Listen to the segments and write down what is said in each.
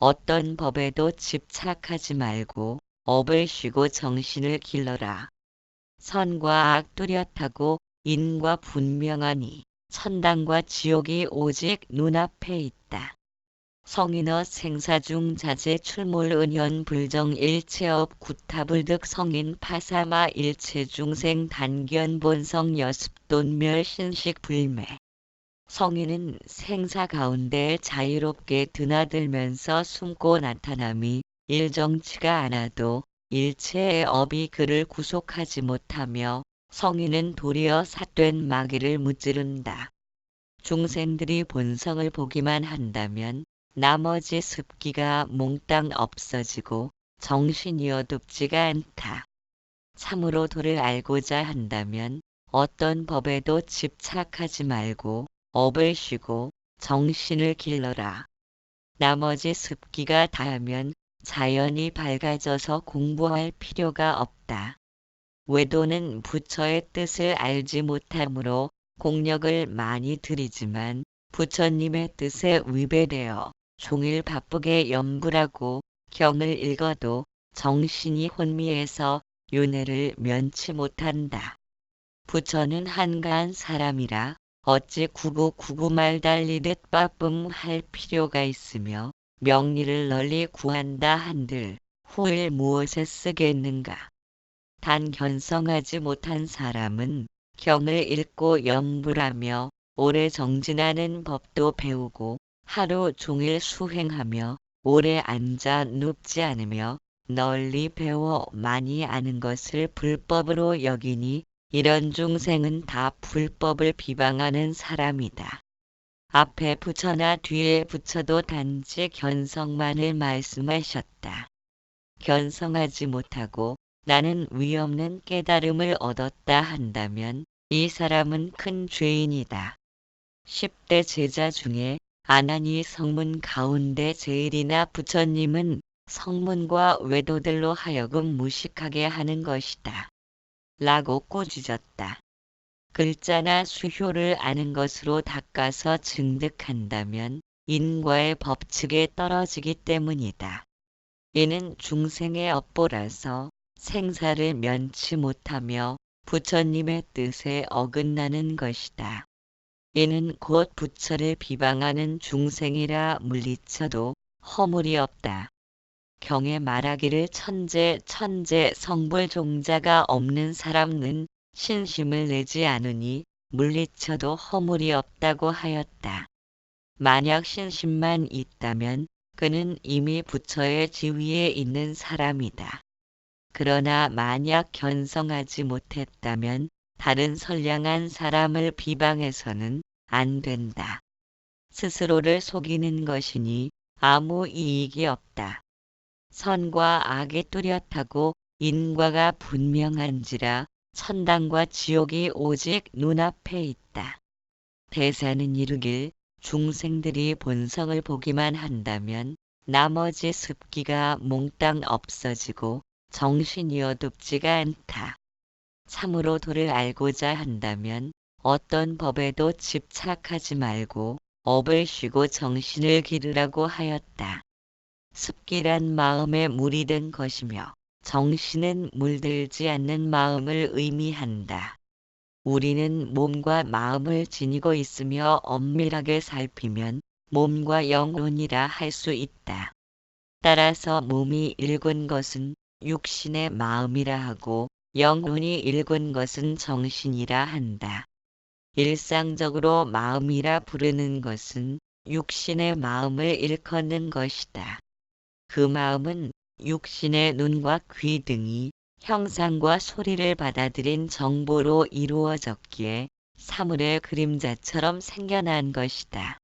어떤 법에도 집착하지 말고 업을 쉬고 정신을 길러라. 선과 악 뚜렷하고 인과 분명하니 천당과 지옥이 오직 눈앞에 있다. 성인어 생사중 자제 출몰 은현 불정 일체업 구타불득 성인 파사마 일체중생 단견 본성 여습돈멸 신식 불매. 성인은 생사 가운데 자유롭게 드나들면서 숨고 나타남이 일정치가 않아도 일체의 업이 그를 구속하지 못하며 성인은 도리어 삿된 마귀를 무찌른다. 중생들이 본성을 보기만 한다면 나머지 습기가 몽땅 없어지고 정신이 어둡지가 않다. 참으로 도를 알고자 한다면 어떤 법에도 집착하지 말고 업을 쉬고 정신을 길러라. 나머지 습기가 닿으면 자연이 밝아져서 공부할 필요가 없다. 외도는 부처의 뜻을 알지 못하므로 공력을 많이 들이지만 부처님의 뜻에 위배되어 종일 바쁘게 연구하고 경을 읽어도 정신이 혼미해서 윤회를 면치 못한다. 부처는 한가한 사람이라 어찌 구구구구말 달리듯 빠쁨할 필요가 있으며 명리를 널리 구한다 한들 후일 무엇에 쓰겠는가. 단 견성하지 못한 사람은 경을 읽고 연불하며 오래 정진하는 법도 배우고 하루 종일 수행하며 오래 앉아 눕지 않으며 널리 배워 많이 아는 것을 불법으로 여기니 이런 중생은 다 불법을 비방하는 사람이다. 앞에 부처나 뒤에 부처도 단지 견성만을 말씀하셨다. 견성하지 못하고 나는 위없는 깨달음을 얻었다 한다면 이 사람은 큰 죄인이다. 10대 제자 중에 아나니 성문 가운데 제일이나 부처님은 성문과 외도들로 하여금 무식하게 하는 것이다. 라고 꾸짖었다. 글자나 수효를 아는 것으로 닦아서 증득한다면 인과의 법칙에 떨어지기 때문이다. 이는 중생의 업보라서 생사를 면치 못하며 부처님의 뜻에 어긋나는 것이다. 이는 곧 부처를 비방하는 중생이라 물리쳐도 허물이 없다. 경에 말하기를 천재 성불종자가 없는 사람은 신심을 내지 않으니 물리쳐도 허물이 없다고 하였다. 만약 신심만 있다면 그는 이미 부처의 지위에 있는 사람이다. 그러나 만약 견성하지 못했다면 다른 선량한 사람을 비방해서는 안 된다. 스스로를 속이는 것이니 아무 이익이 없다. 선과 악이 뚜렷하고 인과가 분명한지라 천당과 지옥이 오직 눈앞에 있다. 대사는 이르길 중생들이 본성을 보기만 한다면 나머지 습기가 몽땅 없어지고 정신이 어둡지가 않다. 참으로 도를 알고자 한다면 어떤 법에도 집착하지 말고 업을 쉬고 정신을 기르라고 하였다. 습기란 마음에 물이 든 것이며 정신은 물들지 않는 마음을 의미한다. 우리는 몸과 마음을 지니고 있으며 엄밀하게 살피면 몸과 영혼이라 할 수 있다. 따라서 몸이 일군 것은 육신의 마음이라 하고 영혼이 일군 것은 정신이라 한다. 일상적으로 마음이라 부르는 것은 육신의 마음을 일컫는 것이다. 그 마음은 육신의 눈과 귀 등이 형상과 소리를 받아들인 정보로 이루어졌기에 사물의 그림자처럼 생겨난 것이다.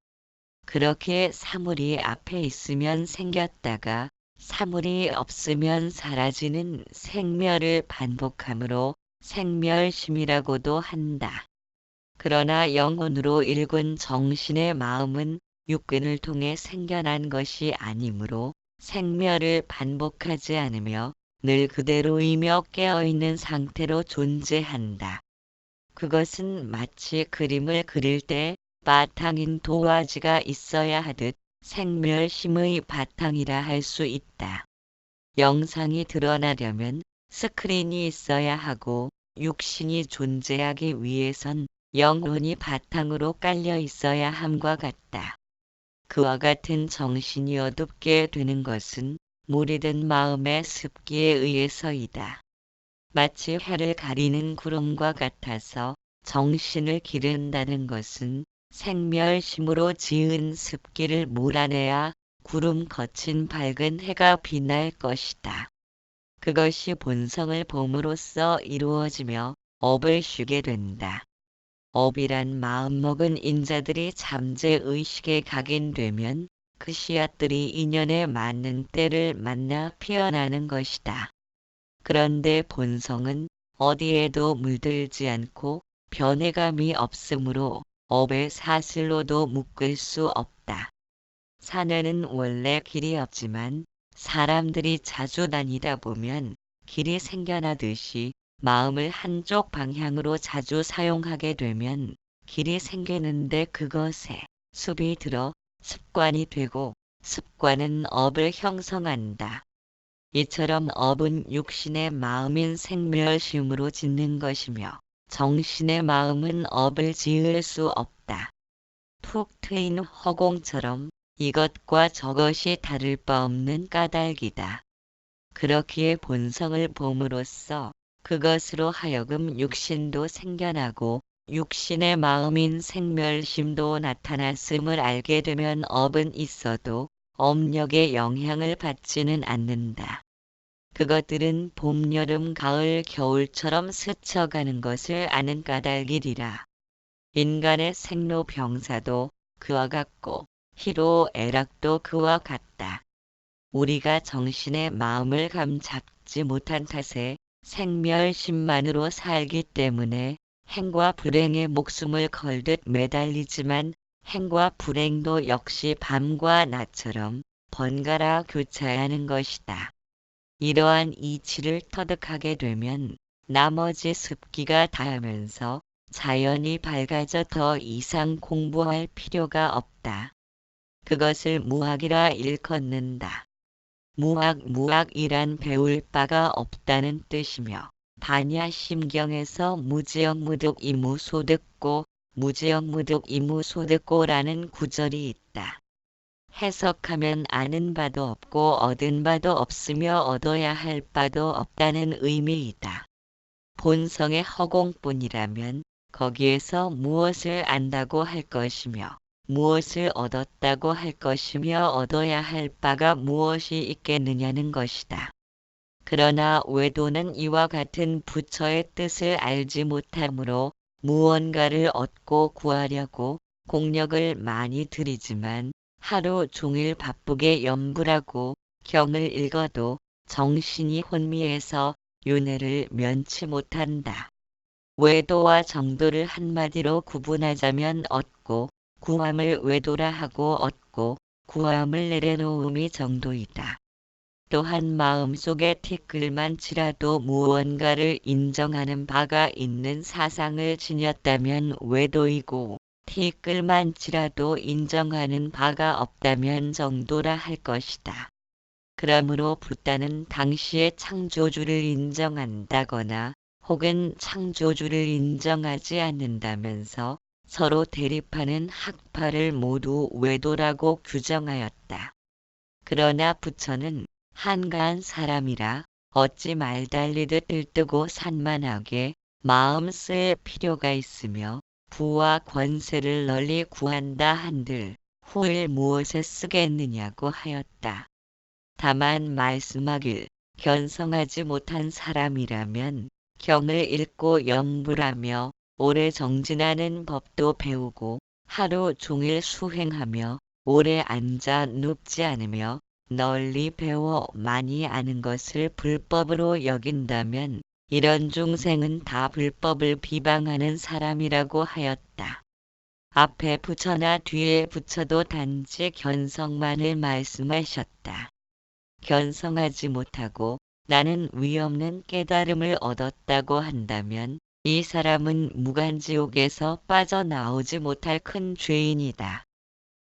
그렇게 사물이 앞에 있으면 생겼다가 사물이 없으면 사라지는 생멸을 반복하므로 생멸심이라고도 한다. 그러나 영혼으로 일군 정신의 마음은 육근을 통해 생겨난 것이 아니므로 생멸을 반복하지 않으며 늘 그대로이며 깨어있는 상태로 존재한다. 그것은 마치 그림을 그릴 때 바탕인 도화지가 있어야 하듯 생멸심의 바탕이라 할 수 있다. 영상이 드러나려면 스크린이 있어야 하고 육신이 존재하기 위해선 영혼이 바탕으로 깔려 있어야 함과 같다. 그와 같은 정신이 어둡게 되는 것은 물이 든 마음의 습기에 의해서이다. 마치 해를 가리는 구름과 같아서 정신을 기른다는 것은 생멸심으로 지은 습기를 몰아내야 구름 거친 밝은 해가 빛날 것이다. 그것이 본성을 봄으로써 이루어지며 업을 쉬게 된다. 업이란 마음먹은 인자들이 잠재의식에 각인되면 그 씨앗들이 인연에 맞는 때를 만나 피어나는 것이다. 그런데 본성은 어디에도 물들지 않고 변해감이 없으므로 업의 사슬로도 묶을 수 없다. 산에는 원래 길이 없지만 사람들이 자주 다니다 보면 길이 생겨나듯이 마음을 한쪽 방향으로 자주 사용하게 되면 길이 생기는데 그것에 습이 들어 습관이 되고 습관은 업을 형성한다. 이처럼 업은 육신의 마음인 생멸심으로 짓는 것이며 정신의 마음은 업을 지을 수 없다. 툭 트인 허공처럼 이것과 저것이 다를 바 없는 까닭이다. 그렇기에 본성을 봄으로써 그것으로 하여금 육신도 생겨나고 육신의 마음인 생멸심도 나타났음을 알게 되면 업은 있어도 업력의 영향을 받지는 않는다. 그것들은 봄, 여름, 가을, 겨울처럼 스쳐가는 것을 아는 까닭이리라. 인간의 생로병사도 그와 같고 희로애락도 그와 같다. 우리가 정신의 마음을 감잡지 못한 탓에 생멸심만으로 살기 때문에 행과 불행에 목숨을 걸듯 매달리지만 행과 불행도 역시 밤과 낮처럼 번갈아 교차하는 것이다. 이러한 이치를 터득하게 되면 나머지 습기가 닿으면서 자연이 밝아져 더 이상 공부할 필요가 없다. 그것을 무학이라 일컫는다. 무학이란 배울 바가 없다는 뜻이며 반야심경에서 무지역무득이무소득고 무지역무득이무소득고라는 구절이 있다. 해석하면 아는 바도 없고 얻은 바도 없으며 얻어야 할 바도 없다는 의미이다. 본성의 허공뿐이라면 거기에서 무엇을 안다고 할 것이며 무엇을 얻었다고 할 것이며 얻어야 할 바가 무엇이 있겠느냐는 것이다. 그러나 외도는 이와 같은 부처의 뜻을 알지 못하므로 무언가를 얻고 구하려고 공력을 많이 들이지만 하루 종일 바쁘게 염불하고 경을 읽어도 정신이 혼미해서 윤회를 면치 못한다. 외도와 정도를 한마디로 구분하자면 얻고 구함을 외도라 하고 얻고 구함을 내려놓음이 정도이다. 또한 마음속에 티끌만치라도 무언가를 인정하는 바가 있는 사상을 지녔다면 외도이고 티끌만치라도 인정하는 바가 없다면 정도라 할 것이다. 그러므로 붓다는 당시의 창조주를 인정한다거나 혹은 창조주를 인정하지 않는다면서 서로 대립하는 학파를 모두 외도라고 규정하였다. 그러나 부처는 한가한 사람이라 어찌 말달리듯 들뜨고 산만하게 마음 쓸 필요가 있으며 부와 권세를 널리 구한다 한들 후일 무엇에 쓰겠느냐고 하였다. 다만 말씀하길 견성하지 못한 사람이라면 경을 읽고 염불하며 오래 정진하는 법도 배우고 하루 종일 수행하며 오래 앉아 눕지 않으며 널리 배워 많이 아는 것을 불법으로 여긴다면 이런 중생은 다 불법을 비방하는 사람이라고 하였다. 앞에 부처나 뒤에 부처도 단지 견성만을 말씀하셨다. 견성하지 못하고 나는 위없는 깨달음을 얻었다고 한다면 이 사람은 무간지옥에서 빠져나오지 못할 큰 죄인이다.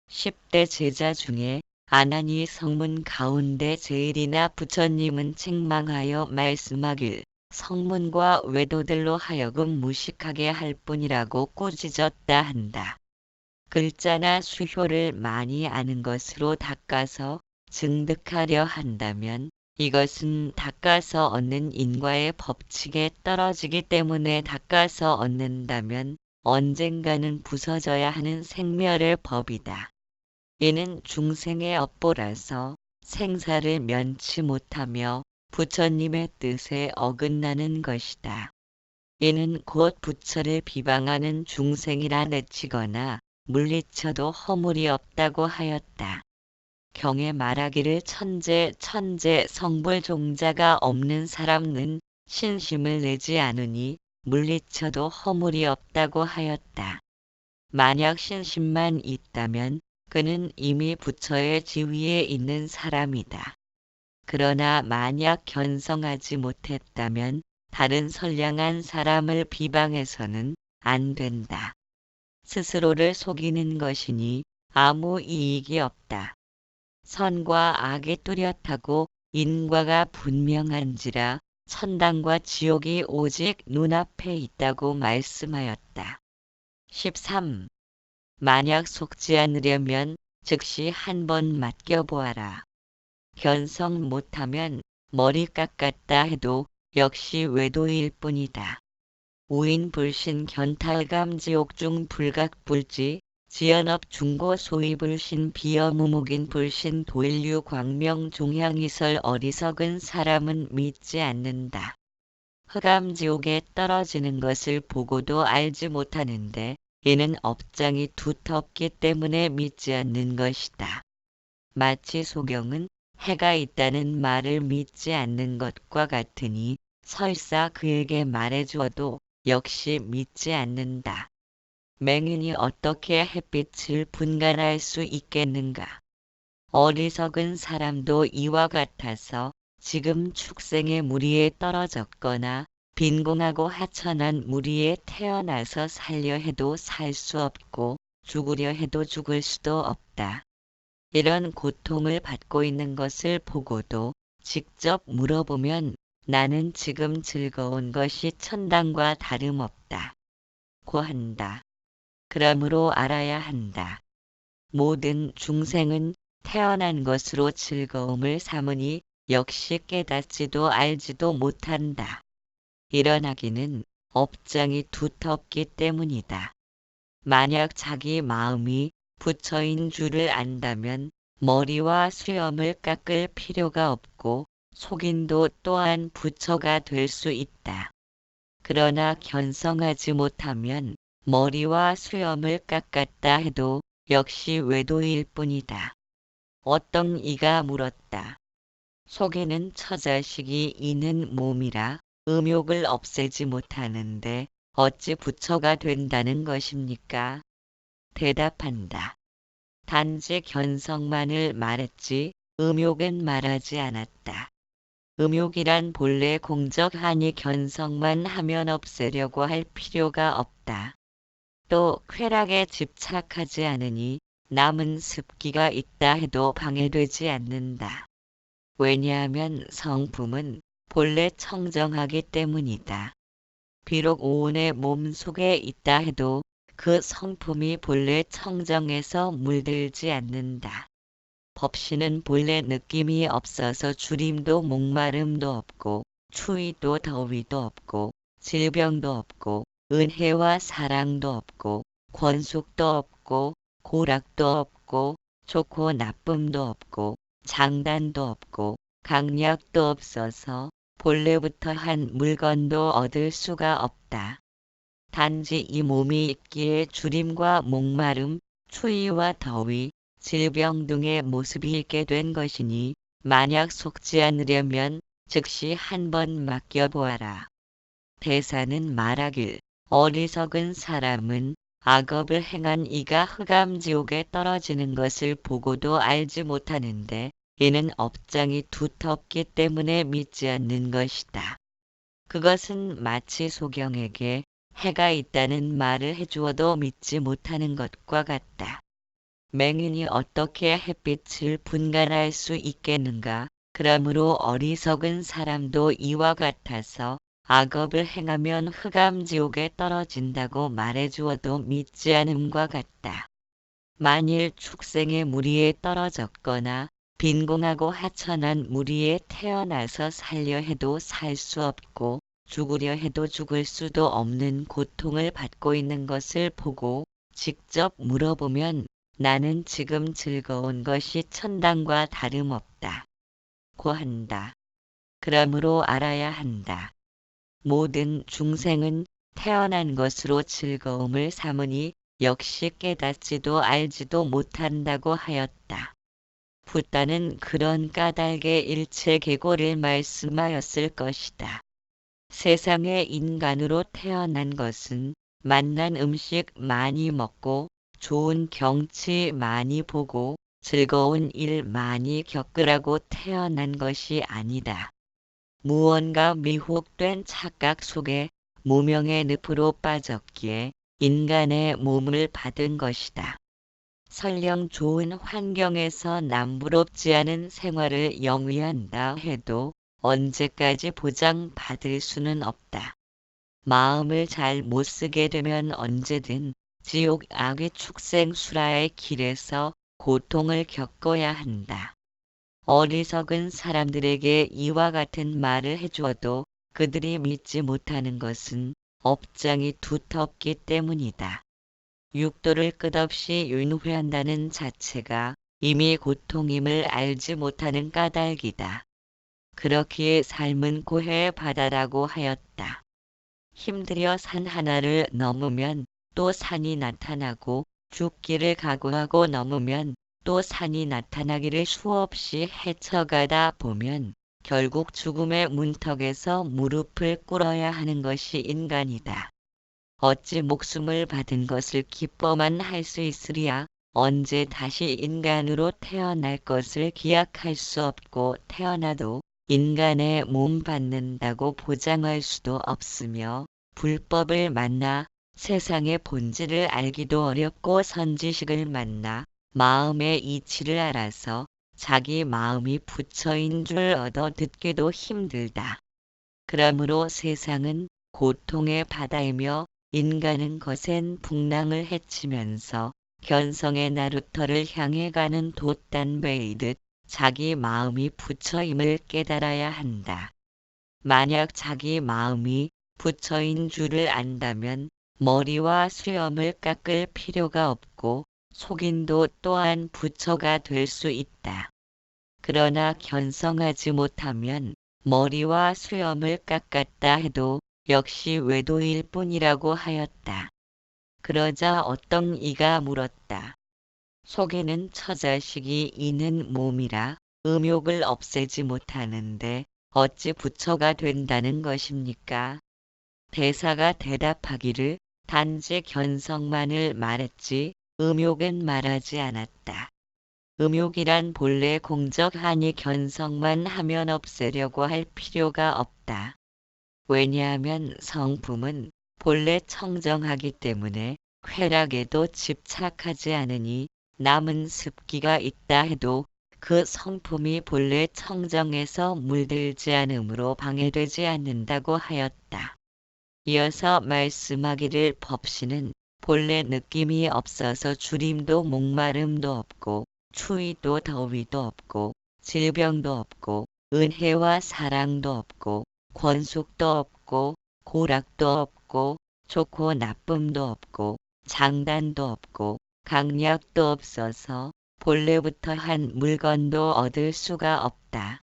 10대 제자 중에 아나니 성문 가운데 제일이나 부처님은 책망하여 말씀하길 성문과 외도들로 하여금 무식하게 할 뿐이라고 꾸짖었다 한다. 글자나 수효를 많이 아는 것으로 닦아서 증득하려 한다면 이것은 닦아서 얻는 인과의 법칙에 떨어지기 때문에 닦아서 얻는다면 언젠가는 부서져야 하는 생멸의 법이다. 이는 중생의 업보라서 생사를 면치 못하며 부처님의 뜻에 어긋나는 것이다. 이는 곧 부처를 비방하는 중생이라 내치거나 물리쳐도 허물이 없다고 하였다. 경에 말하기를 천재 성불종자가 없는 사람은 신심을 내지 않으니 물리쳐도 허물이 없다고 하였다. 만약 신심만 있다면 그는 이미 부처의 지위에 있는 사람이다. 그러나 만약 견성하지 못했다면 다른 선량한 사람을 비방해서는 안 된다. 스스로를 속이는 것이니 아무 이익이 없다. 선과 악이 뚜렷하고 인과가 분명한지라 천당과 지옥이 오직 눈앞에 있다고 말씀하였다. 13. 만약 속지 않으려면 즉시 한번 맡겨보아라. 견성 못하면 머리 깎았다 해도 역시 외도일 뿐이다. 우인불신 견탈감지옥중 불각불지 지연업 중고 소위불신 비어무목인불신 도일류 광명 종향이설 어리석은 사람은 믿지 않는다. 흑암지옥에 떨어지는 것을 보고도 알지 못하는데 이는 업장이 두텁기 때문에 믿지 않는 것이다. 마치 소경은 해가 있다는 말을 믿지 않는 것과 같으니 설사 그에게 말해주어도 역시 믿지 않는다. 맹인이 어떻게 햇빛을 분간할 수 있겠는가? 어리석은 사람도 이와 같아서 지금 축생의 무리에 떨어졌거나 빈궁하고 하천한 무리에 태어나서 살려 해도 살 수 없고 죽으려 해도 죽을 수도 없다. 이런 고통을 받고 있는 것을 보고도 직접 물어보면 나는 지금 즐거운 것이 천당과 다름없다. 고 한다. 그러므로 알아야 한다. 모든 중생은 태어난 것으로 즐거움을 삼으니 역시 깨닫지도 알지도 못한다. 일어나기는 업장이 두텁기 때문이다. 만약 자기 마음이 부처인 줄을 안다면 머리와 수염을 깎을 필요가 없고 속인도 또한 부처가 될 수 있다. 그러나 견성하지 못하면 머리와 수염을 깎았다 해도 역시 외도일 뿐이다. 어떤 이가 물었다. 속에는 처자식이 있는 몸이라 음욕을 없애지 못하는데 어찌 부처가 된다는 것입니까? 대답한다. 단지 견성만을 말했지 음욕은 말하지 않았다. 음욕이란 본래 공적하니 견성만 하면 없애려고 할 필요가 없다. 또 쾌락에 집착하지 않으니 남은 습기가 있다 해도 방해되지 않는다. 왜냐하면 성품은 본래 청정하기 때문이다. 비록 오온의 몸 속에 있다 해도 그 성품이 본래 청정해서 물들지 않는다. 법신은 본래 느낌이 없어서 주림도 목마름도 없고 추위도 더위도 없고 질병도 없고 은혜와 사랑도 없고 권속도 없고 고락도 없고 좋고 나쁨도 없고 장단도 없고 강약도 없어서 본래부터 한 물건도 얻을 수가 없다. 단지 이 몸이 있기에 주림과 목마름, 추위와 더위, 질병 등의 모습이 있게 된 것이니 만약 속지 않으려면 즉시 한번 맡겨보아라. 대사는 말하길 어리석은 사람은 악업을 행한 이가 흑암지옥에 떨어지는 것을 보고도 알지 못하는데 이는 업장이 두텁기 때문에 믿지 않는 것이다. 그것은 마치 소경에게 해가 있다는 말을 해주어도 믿지 못하는 것과 같다. 맹인이 어떻게 햇빛을 분간할 수 있겠는가? 그러므로 어리석은 사람도 이와 같아서 악업을 행하면 흑암지옥에 떨어진다고 말해주어도 믿지 않음과 같다. 만일 축생의 무리에 떨어졌거나 빈궁하고 하천한 무리에 태어나서 살려 해도 살 수 없고 죽으려 해도 죽을 수도 없는 고통을 받고 있는 것을 보고 직접 물어보면 나는 지금 즐거운 것이 천당과 다름없다. 고 한다. 그러므로 알아야 한다. 모든 중생은 태어난 것으로 즐거움을 삼으니 역시 깨닫지도 알지도 못한다고 하였다. 붓다는 그런 까닭의 일체계고를 말씀하였을 것이다. 세상에 인간으로 태어난 것은 맛난 음식 많이 먹고 좋은 경치 많이 보고 즐거운 일 많이 겪으라고 태어난 것이 아니다. 무언가 미혹된 착각 속에 무명의 늪으로 빠졌기에 인간의 몸을 받은 것이다. 설령 좋은 환경에서 남부럽지 않은 생활을 영위한다 해도 언제까지 보장받을 수는 없다. 마음을 잘 못 쓰게 되면 언제든 지옥 악의 축생수라의 길에서 고통을 겪어야 한다. 어리석은 사람들에게 이와 같은 말을 해주어도 그들이 믿지 못하는 것은 업장이 두텁기 때문이다. 육도를 끝없이 윤회한다는 자체가 이미 고통임을 알지 못하는 까닭이다. 그렇기에 삶은 고해의 바다라고 하였다. 힘들여 산 하나를 넘으면 또 산이 나타나고 죽기를 각오하고 넘으면 또 산이 나타나기를 수없이 헤쳐가다 보면 결국 죽음의 문턱에서 무릎을 꿇어야 하는 것이 인간이다. 어찌 목숨을 받은 것을 기뻐만 할 수 있으랴. 언제 다시 인간으로 태어날 것을 기약할 수 없고 태어나도 인간의 몸 받는다고 보장할 수도 없으며 불법을 만나 세상의 본질을 알기도 어렵고 선지식을 만나 마음의 이치를 알아서 자기 마음이 부처인 줄 얻어 듣기도 힘들다. 그러므로 세상은 고통의 바다이며 인간은 거센 풍랑을 헤치면서 견성의 나루터를 향해 가는 돛단배이듯 자기 마음이 부처임을 깨달아야 한다. 만약 자기 마음이 부처인 줄을 안다면 머리와 수염을 깎을 필요가 없고 속인도 또한 부처가 될 수 있다. 그러나 견성하지 못하면 머리와 수염을 깎았다 해도 역시 외도일 뿐이라고 하였다. 그러자 어떤 이가 물었다. 속에는 처자식이 있는 몸이라 음욕을 없애지 못하는데 어찌 부처가 된다는 것입니까? 대사가 대답하기를 단지 견성만을 말했지 음욕은 말하지 않았다. 음욕이란 본래 공적하니 견성만 하면 없애려고 할 필요가 없다. 왜냐하면 성품은 본래 청정하기 때문에 쾌락에도 집착하지 않으니 남은 습기가 있다 해도 그 성품이 본래 청정에서 물들지 않으므로 방해되지 않는다고 하였다. 이어서 말씀하기를 법신은 본래 느낌이 없어서 주림도 목마름도 없고 추위도 더위도 없고 질병도 없고 은혜와 사랑도 없고 권속도 없고 고락도 없고 좋고 나쁨도 없고 장단도 없고 강약도 없어서 본래부터 한 물건도 얻을 수가 없다.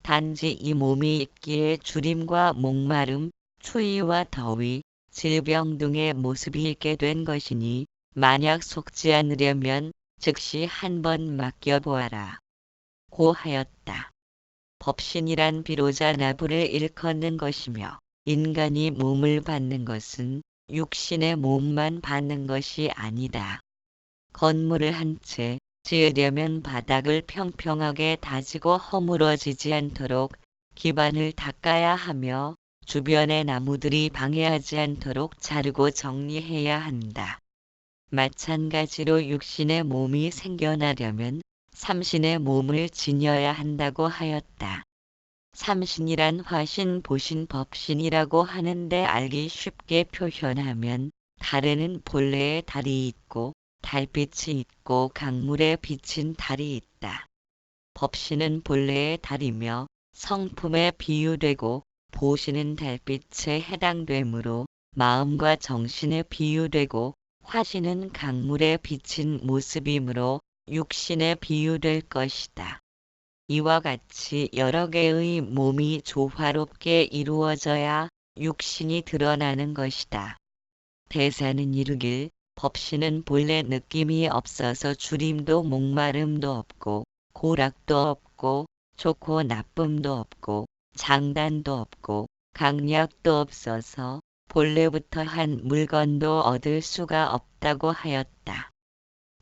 단지 이 몸이 있기에 주림과 목마름, 추위와 더위, 질병 등의 모습이 있게 된 것이니 만약 속지 않으려면 즉시 한번 맡겨보아라. 고 하였다. 법신이란 비로자 나부를 일컫는 것이며 인간이 몸을 받는 것은 육신의 몸만 받는 것이 아니다. 건물을 한 채 지으려면 바닥을 평평하게 다지고 허물어지지 않도록 기반을 닦아야 하며 주변의 나무들이 방해하지 않도록 자르고 정리해야 한다. 마찬가지로 육신의 몸이 생겨나려면 삼신의 몸을 지녀야 한다고 하였다. 삼신이란 화신, 보신, 법신이라고 하는데 알기 쉽게 표현하면 달에는 본래의 달이 있고 달빛이 있고 강물에 비친 달이 있다. 법신은 본래의 달이며 성품에 비유되고 보신은 달빛에 해당되므로 마음과 정신에 비유되고 화신은 강물에 비친 모습이므로 육신에 비유될 것이다. 이와 같이 여러 개의 몸이 조화롭게 이루어져야 육신이 드러나는 것이다. 대사는 이르길 법신은 본래 느낌이 없어서 주림도 목마름도 없고 고락도 없고 좋고 나쁨도 없고 장단도 없고 강약도 없어서 본래부터 한 물건도 얻을 수가 없다고 하였다.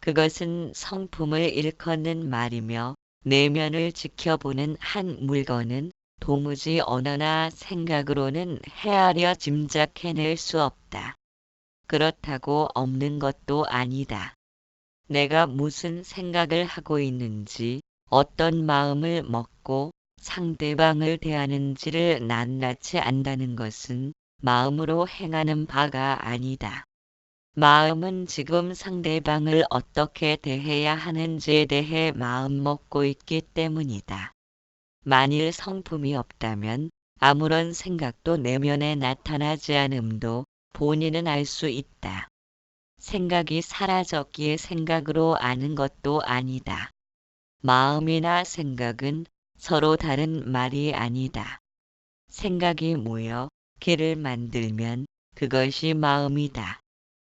그것은 성품을 일컫는 말이며 내면을 지켜보는 한 물건은 도무지 언어나 생각으로는 헤아려 짐작해낼 수 없다. 그렇다고 없는 것도 아니다. 내가 무슨 생각을 하고 있는지, 어떤 마음을 먹고 상대방을 대하는지를 낱낱이 안다는 것은 마음으로 행하는 바가 아니다. 마음은 지금 상대방을 어떻게 대해야 하는지에 대해 마음먹고 있기 때문이다. 만일 성품이 없다면 아무런 생각도 내면에 나타나지 않음도 본인은 알 수 있다. 생각이 사라졌기에 생각으로 아는 것도 아니다. 마음이나 생각은 서로 다른 말이 아니다. 생각이 모여 길을 만들면 그것이 마음이다.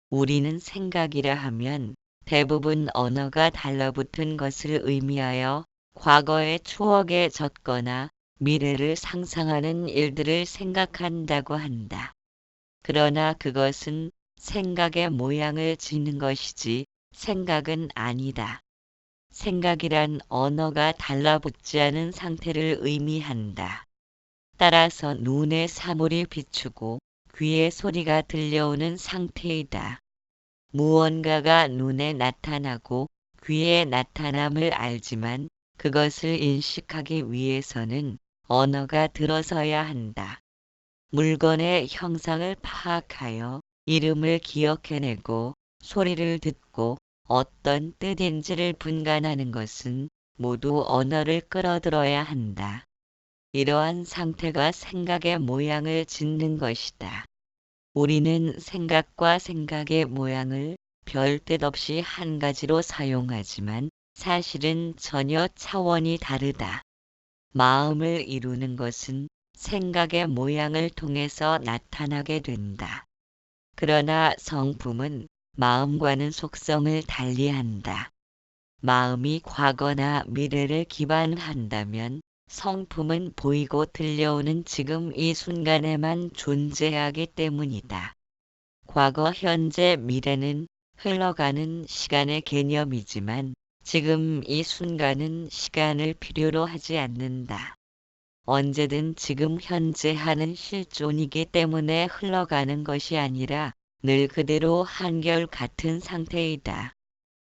우리는 생각이라 하면 대부분 언어가 달라붙은 것을 의미하여 과거의 추억에 젖거나 미래를 상상하는 일들을 생각한다고 한다. 그러나 그것은 생각의 모양을 짓는 것이지 생각은 아니다. 생각이란 언어가 달라붙지 않은 상태를 의미한다. 따라서 눈에 사물이 비추고 귀에 소리가 들려오는 상태이다. 무언가가 눈에 나타나고 귀에 나타남을 알지만 그것을 인식하기 위해서는 언어가 들어서야 한다. 물건의 형상을 파악하여 이름을 기억해내고 소리를 듣고 어떤 뜻인지를 분간하는 것은 모두 언어를 끌어들여야 한다. 이러한 상태가 생각의 모양을 짓는 것이다. 우리는 생각과 생각의 모양을 별 뜻 없이 한 가지로 사용하지만 사실은 전혀 차원이 다르다. 마음을 이루는 것은 생각의 모양을 통해서 나타나게 된다. 그러나 성품은 마음과는 속성을 달리한다. 마음이 과거나 미래를 기반한다면 성품은 보이고 들려오는 지금 이 순간에만 존재하기 때문이다. 과거, 현재, 미래는 흘러가는 시간의 개념이지만 지금 이 순간은 시간을 필요로 하지 않는다. 언제든 지금 현재 하는 실존이기 때문에 흘러가는 것이 아니라 늘 그대로 한결 같은 상태이다.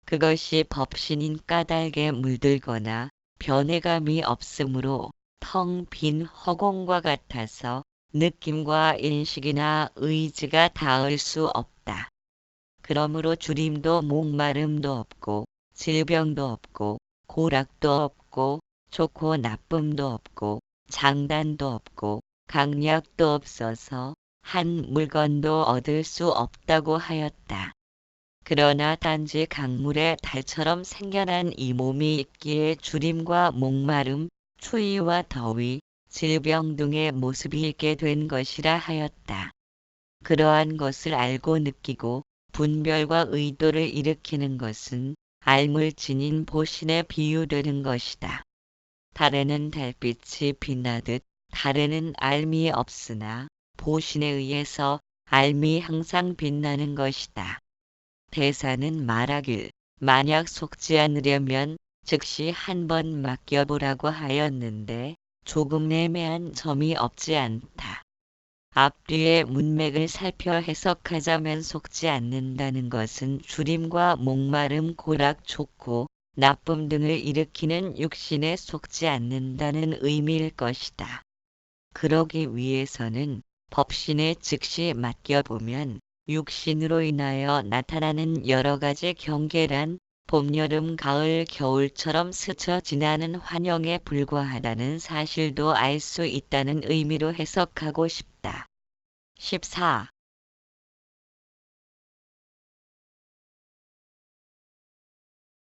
그것이 법신인 까닭에 물들거나 변해감이 없으므로 텅 빈 허공과 같아서 느낌과 인식이나 의지가 닿을 수 없다. 그러므로 주림도 목마름도 없고 질병도 없고 고락도 없고 좋고 나쁨도 없고 장단도 없고 강약도 없어서 한 물건도 얻을 수 없다고 하였다. 그러나 단지 강물의 달처럼 생겨난 이 몸이 있기에 주림과 목마름, 추위와 더위, 질병 등의 모습이 있게 된 것이라 하였다. 그러한 것을 알고 느끼고 분별과 의도를 일으키는 것은 알물 지닌 보신에 비유되는 것이다. 달에는 달빛이 빛나듯 달에는 알미 없으나 보신에 의해서 알미 항상 빛나는 것이다. 대사는 말하길 만약 속지 않으려면 즉시 한번 맡겨보라고 하였는데 조금 애매한 점이 없지 않다. 앞뒤의 문맥을 살펴 해석하자면 속지 않는다는 것은 주림과 목마름, 고락, 좋고 나쁨 등을 일으키는 육신에 속지 않는다는 의미일 것이다. 그러기 위해서는 법신에 즉시 맡겨보면 육신으로 인하여 나타나는 여러 가지 경계란 봄, 여름, 가을, 겨울처럼 스쳐 지나는 환영에 불과하다는 사실도 알 수 있다는 의미로 해석하고 싶다. 14.